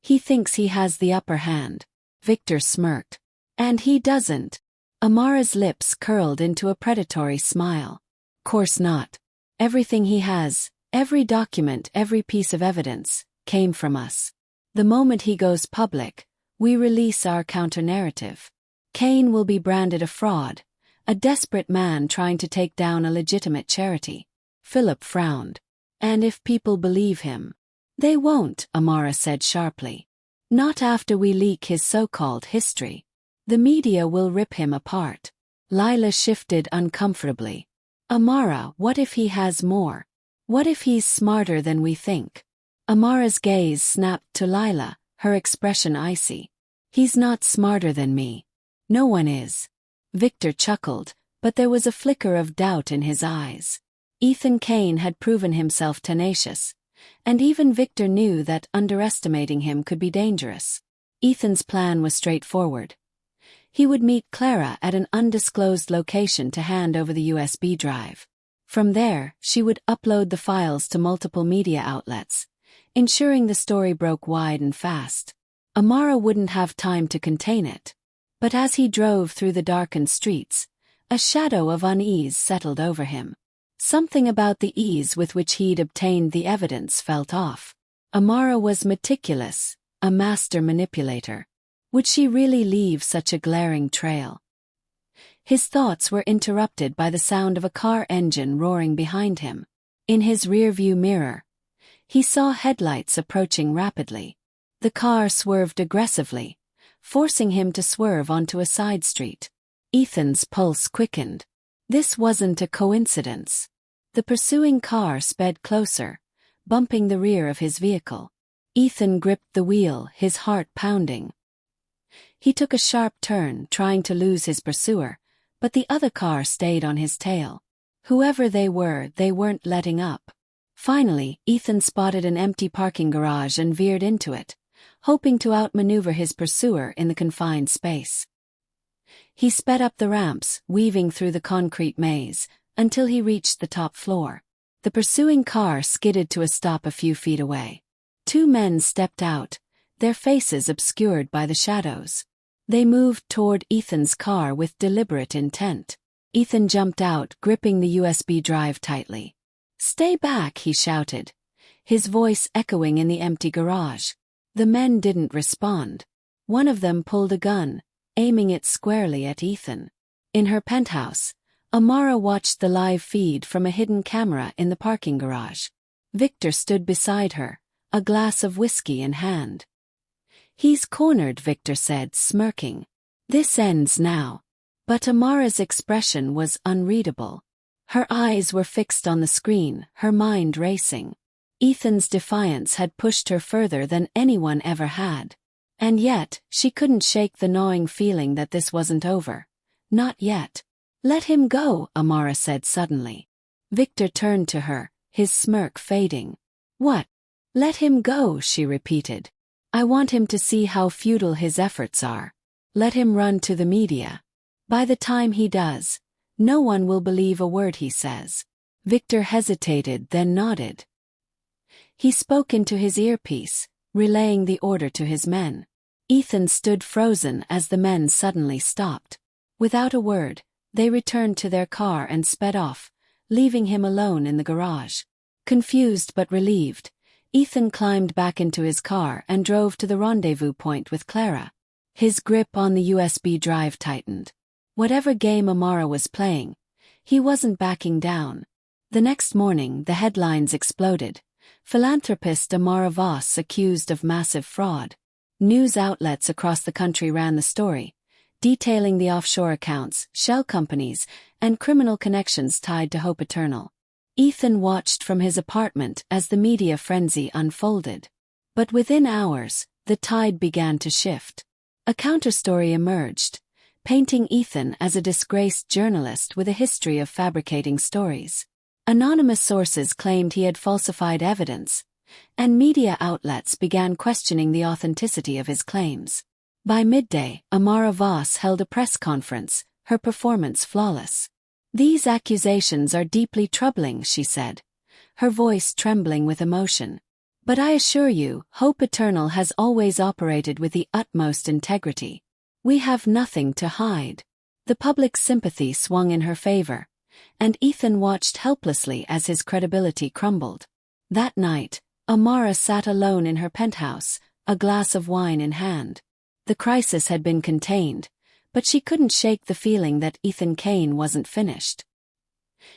He thinks he has the upper hand. Victor smirked. And he doesn't. Amara's lips curled into a predatory smile. Course not. Everything he has, every document, every piece of evidence, came from us. The moment he goes public, we release our counter-narrative. Kane will be branded a fraud, a desperate man trying to take down a legitimate charity. Philip frowned. And if people believe him? They won't, Amara said sharply. Not after we leak his so-called history. The media will rip him apart. Lila shifted uncomfortably. Amara, what if he has more? What if he's smarter than we think? Amara's gaze snapped to Lila, her expression icy. He's not smarter than me. No one is. Victor chuckled, but there was a flicker of doubt in his eyes. Ethan Kane had proven himself tenacious, and even Victor knew that underestimating him could be dangerous. Ethan's plan was straightforward. He would meet Clara at an undisclosed location to hand over the USB drive. From there, she would upload the files to multiple media outlets, ensuring the story broke wide and fast. Amara wouldn't have time to contain it. But as he drove through the darkened streets, a shadow of unease settled over him. Something about the ease with which he'd obtained the evidence felt off. Amara was meticulous, a master manipulator. Would she really leave such a glaring trail? His thoughts were interrupted by the sound of a car engine roaring behind him. In his rearview mirror, he saw headlights approaching rapidly. The car swerved aggressively, forcing him to swerve onto a side street. Ethan's pulse quickened. This wasn't a coincidence. The pursuing car sped closer, bumping the rear of his vehicle. Ethan gripped the wheel, his heart pounding. He took a sharp turn, trying to lose his pursuer, but the other car stayed on his tail. Whoever they were, they weren't letting up. Finally, Ethan spotted an empty parking garage and veered into it, hoping to outmaneuver his pursuer in the confined space. He sped up the ramps, weaving through the concrete maze, until he reached the top floor. The pursuing car skidded to a stop a few feet away. Two men stepped out, their faces obscured by the shadows. They moved toward Ethan's car with deliberate intent. Ethan jumped out, gripping the USB drive tightly. "Stay back," he shouted, his voice echoing in the empty garage. The men didn't respond. One of them pulled a gun, aiming it squarely at Ethan. In her penthouse, Amara watched the live feed from a hidden camera in the parking garage. Victor stood beside her, a glass of whiskey in hand. "He's cornered," Victor said, smirking. "This ends now." But Amara's expression was unreadable. Her eyes were fixed on the screen, her mind racing. Ethan's defiance had pushed her further than anyone ever had. And yet, she couldn't shake the gnawing feeling that this wasn't over. Not yet. "Let him go," Amara said suddenly. Victor turned to her, his smirk fading. "What? Let him go," she repeated. "I want him to see how futile his efforts are. Let him run to the media. By the time he does, no one will believe a word he says." Victor hesitated, then nodded. He spoke into his earpiece, relaying the order to his men. Ethan stood frozen as the men suddenly stopped. Without a word, they returned to their car and sped off, leaving him alone in the garage. Confused but relieved, Ethan climbed back into his car and drove to the rendezvous point with Clara. His grip on the USB drive tightened. Whatever game Amara was playing, he wasn't backing down. The next morning, the headlines exploded. Philanthropist Amara Voss accused of massive fraud. News outlets across the country ran the story, detailing the offshore accounts, shell companies, and criminal connections tied to Hope Eternal. Ethan watched from his apartment as the media frenzy unfolded. But within hours, the tide began to shift. A counterstory emerged, painting Ethan as a disgraced journalist with a history of fabricating stories. Anonymous sources claimed he had falsified evidence, and media outlets began questioning the authenticity of his claims. By midday, Amara Voss held a press conference, her performance flawless. "These accusations are deeply troubling," she said, her voice trembling with emotion. "But I assure you, Hope Eternal has always operated with the utmost integrity. We have nothing to hide." The public's sympathy swung in her favor, and Ethan watched helplessly as his credibility crumbled. That night, Amara sat alone in her penthouse, a glass of wine in hand. The crisis had been contained, but she couldn't shake the feeling that Ethan Kane wasn't finished.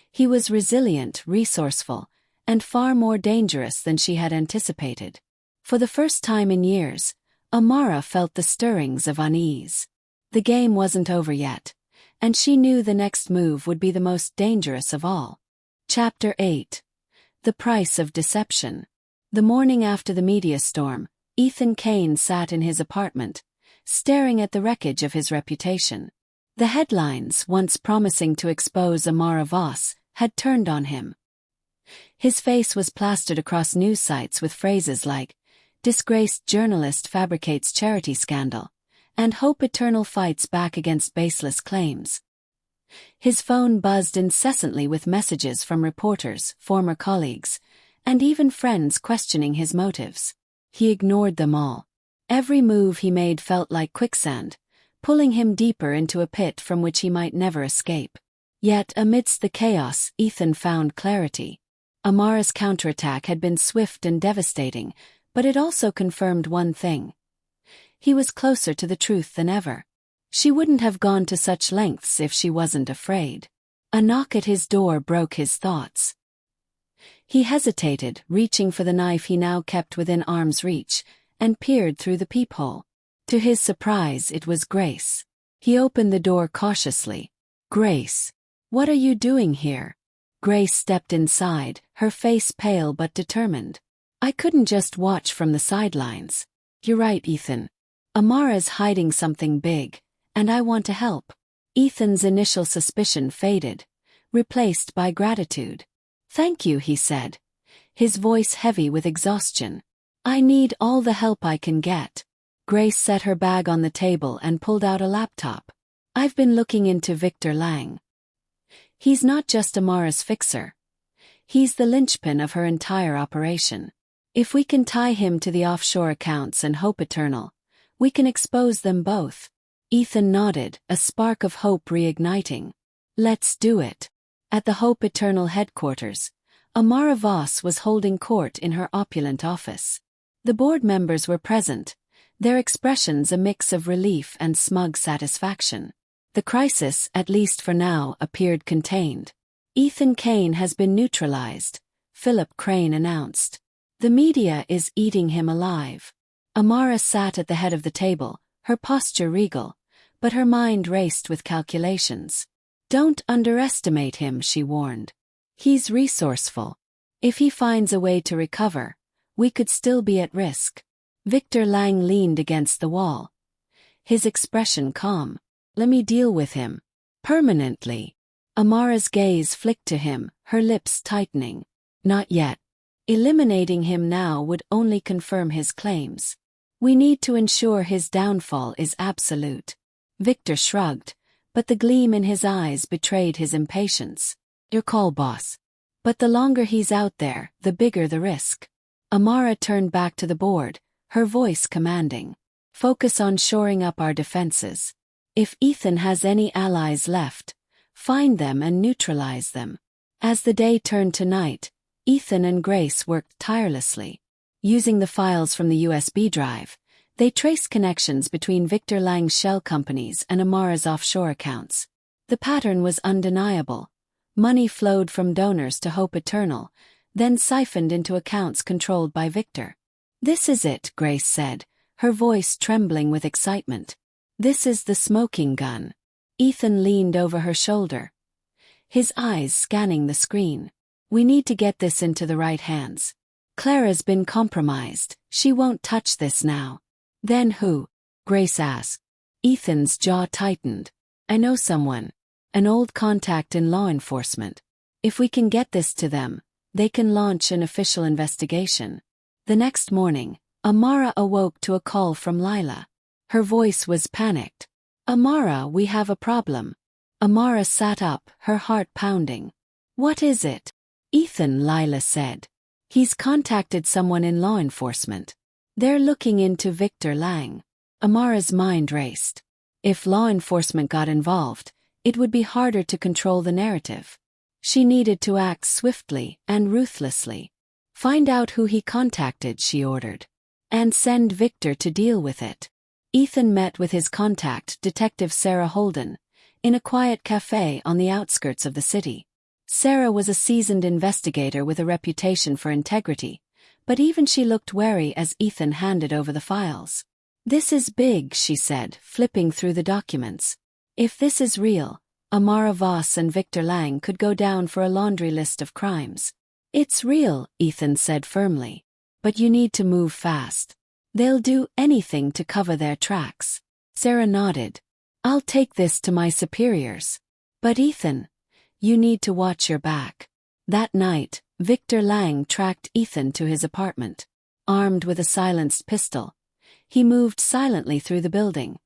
He was resilient, resourceful, and far more dangerous than she had anticipated. For the first time in years, Amara felt the stirrings of unease. The game wasn't over yet, and she knew the next move would be the most dangerous of all. Chapter 8. The Price of Deception. The morning after the media storm, Ethan Kane sat in his apartment, staring at the wreckage of his reputation. The headlines, once promising to expose Amara Voss, had turned on him. His face was plastered across news sites with phrases like, "Disgraced journalist fabricates charity scandal," and "Hope Eternal fights back against baseless claims." His phone buzzed incessantly with messages from reporters, former colleagues, and even friends questioning his motives. He ignored them all. Every move he made felt like quicksand, pulling him deeper into a pit from which he might never escape. Yet amidst the chaos, Ethan found clarity. Amara's counterattack had been swift and devastating, but it also confirmed one thing. He was closer to the truth than ever. She wouldn't have gone to such lengths if she wasn't afraid. A knock at his door broke his thoughts. He hesitated, reaching for the knife he now kept within arm's reach, and peered through the peephole. To his surprise, it was Grace. He opened the door cautiously. "Grace, what are you doing here?" Grace stepped inside, her face pale but determined. "I couldn't just watch from the sidelines." "You're right, Ethan. Amara's hiding something big, and I want to help." Ethan's initial suspicion faded, replaced by gratitude. "Thank you," he said, his voice heavy with exhaustion. "I need all the help I can get." Grace set her bag on the table and pulled out a laptop. "I've been looking into Victor Lang. He's not just Amara's fixer. He's the linchpin of her entire operation. If we can tie him to the offshore accounts and Hope Eternal, we can expose them both." Ethan nodded, a spark of hope reigniting. "Let's do it." At the Hope Eternal headquarters, Amara Voss was holding court in her opulent office. The board members were present, their expressions a mix of relief and smug satisfaction. The crisis, at least for now, appeared contained. "Ethan Kane has been neutralized," Philip Crane announced. "The media is eating him alive." Amara sat at the head of the table, her posture regal, but her mind raced with calculations. "Don't underestimate him," she warned. "He's resourceful. If he finds a way to recover, we could still be at risk." Victor Lang leaned against the wall, his expression calm. "Let me deal with him. Permanently." Amara's gaze flicked to him, her lips tightening. "Not yet. Eliminating him now would only confirm his claims. We need to ensure his downfall is absolute." Victor shrugged, but the gleam in his eyes betrayed his impatience. "Your call, boss. But the longer he's out there, the bigger the risk." Amara turned back to the board, her voice commanding. "Focus on shoring up our defenses. If Ethan has any allies left, find them and neutralize them." As the day turned to night, Ethan and Grace worked tirelessly. Using the files from the USB drive, they traced connections between Victor Lang's shell companies and Amara's offshore accounts. The pattern was undeniable. Money flowed from donors to Hope Eternal, then siphoned into accounts controlled by Victor. "This is it," Grace said, her voice trembling with excitement. "This is the smoking gun." Ethan leaned over her shoulder, his eyes scanning the screen. "We need to get this into the right hands. Clara's been compromised, she won't touch this now." "Then who?" Grace asked. Ethan's jaw tightened. "I know someone. An old contact in law enforcement. If we can get this to them, they can launch an official investigation." The next morning, Amara awoke to a call from Lila. Her voice was panicked. "Amara, we have a problem." Amara sat up, her heart pounding. "What is it?" "Ethan," Lila said. "He's contacted someone in law enforcement. They're looking into Victor Lang." Amara's mind raced. If law enforcement got involved, it would be harder to control the narrative. She needed to act swiftly and ruthlessly. "Find out who he contacted," she ordered. "And send Victor to deal with it." Ethan met with his contact, Detective Sarah Holden, in a quiet cafe on the outskirts of the city. Sarah was a seasoned investigator with a reputation for integrity, but even she looked wary as Ethan handed over the files. "This is big," she said, flipping through the documents. "If this is real, Amara Voss and Victor Lang could go down for a laundry list of crimes." "It's real," Ethan said firmly. "But you need to move fast. They'll do anything to cover their tracks." Sarah nodded. "I'll take this to my superiors. But Ethan, you need to watch your back." That night, Victor Lang tracked Ethan to his apartment. Armed with a silenced pistol, he moved silently through the building,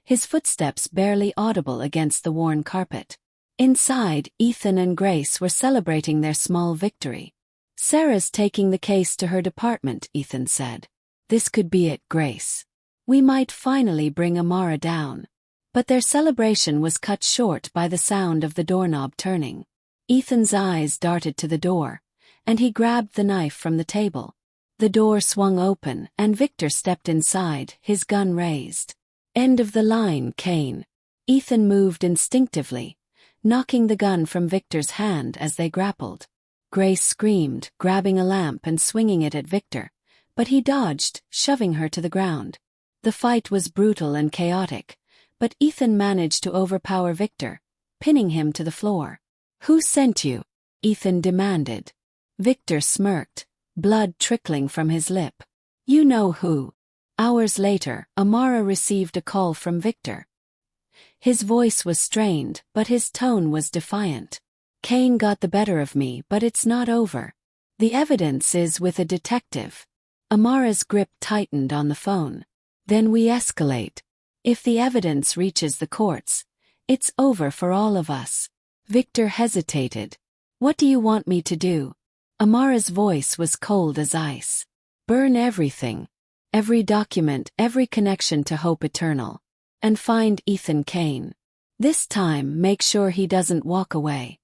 his footsteps barely audible against the worn carpet. Inside, Ethan and Grace were celebrating their small victory. "Sarah's taking the case to her department," Ethan said. "This could be it, Grace. We might finally bring Amara down." But their celebration was cut short by the sound of the doorknob turning. Ethan's eyes darted to the door, and he grabbed the knife from the table. The door swung open, and Victor stepped inside, his gun raised. "End of the line, Kane." Ethan moved instinctively, knocking the gun from Victor's hand as they grappled. Grace screamed, grabbing a lamp and swinging it at Victor, but he dodged, shoving her to the ground. The fight was brutal and chaotic, but Ethan managed to overpower Victor, pinning him to the floor. "Who sent you?" Ethan demanded. Victor smirked, blood trickling from his lip. "You know who." Hours later, Amara received a call from Victor. His voice was strained, but his tone was defiant. "Kane got the better of me, but it's not over. The evidence is with a detective. Amara's grip tightened on the phone. Then we escalate. If the evidence reaches the courts, it's over for all of us. Victor hesitated. What do you want me to do? Amara's voice was cold as ice. Burn everything. Every document, every connection to Hope Eternal. And find Ethan Kane. This time make sure he doesn't walk away.